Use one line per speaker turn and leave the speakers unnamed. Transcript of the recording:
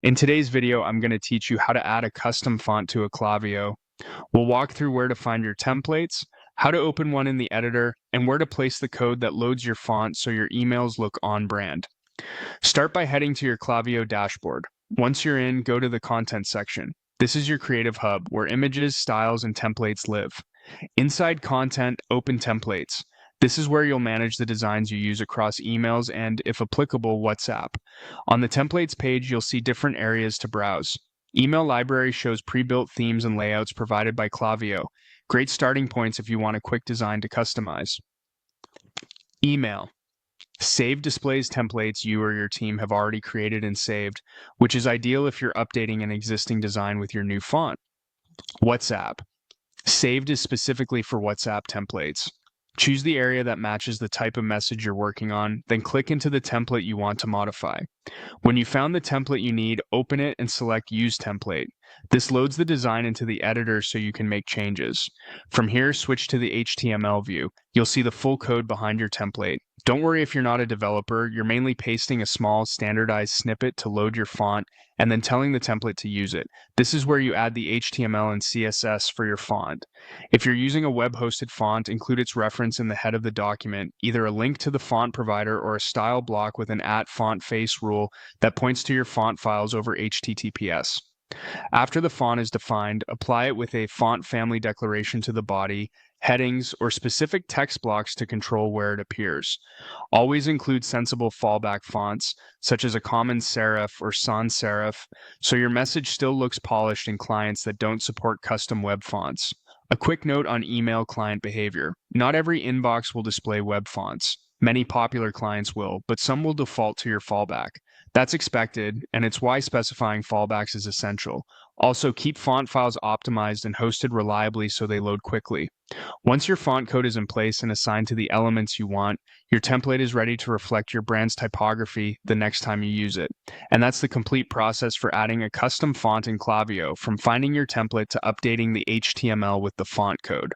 In today's video, I'm going to teach you how to add a custom font to a Klaviyo. We'll walk through where to find your templates, how to open one in the editor, and where to place the code that loads your font so your emails look on brand. Start by heading to your Klaviyo dashboard. Once you're in, go to the Content section. This is your creative hub where images, styles, and templates live. Inside Content, open Templates. This is where you'll manage the designs you use across emails and, if applicable, WhatsApp. On the Templates page, you'll see different areas to browse. Email Library shows pre-built themes and layouts provided by Klaviyo. Great starting points if you want a quick design to customize. Email. Save displays templates you or your team have already created and saved, which is ideal if you're updating an existing design with your new font. WhatsApp. Saved is specifically for WhatsApp templates. Choose the area that matches the type of message you're working on, then click into the template you want to modify. When you found the template you need, open it and select Use Template. This loads the design into the editor so you can make changes. From here, switch to the HTML view. You'll see the full code behind your template. Don't worry if you're not a developer, you're mainly pasting a small standardized snippet to load your font and then telling the template to use it. This is where you add the HTML and CSS for your font. If you're using a web-hosted font, include its reference in the head of the document, either a link to the font provider or a style block with an @font_face rule that points to your font files over HTTPS. After the font is defined, apply it with a font family declaration to the body, headings, or specific text blocks to control where it appears. Always include sensible fallback fonts, such as a common serif or sans serif, so your message still looks polished in clients that don't support custom web fonts. A quick note on email client behavior. Not every inbox will display web fonts. Many popular clients will, but some will default to your fallback. That's expected, and it's why specifying fallbacks is essential. Also, keep font files optimized and hosted reliably so they load quickly. Once your font code is in place and assigned to the elements you want, your template is ready to reflect your brand's typography the next time you use it. And that's the complete process for adding a custom font in Klaviyo, from finding your template to updating the HTML with the font code.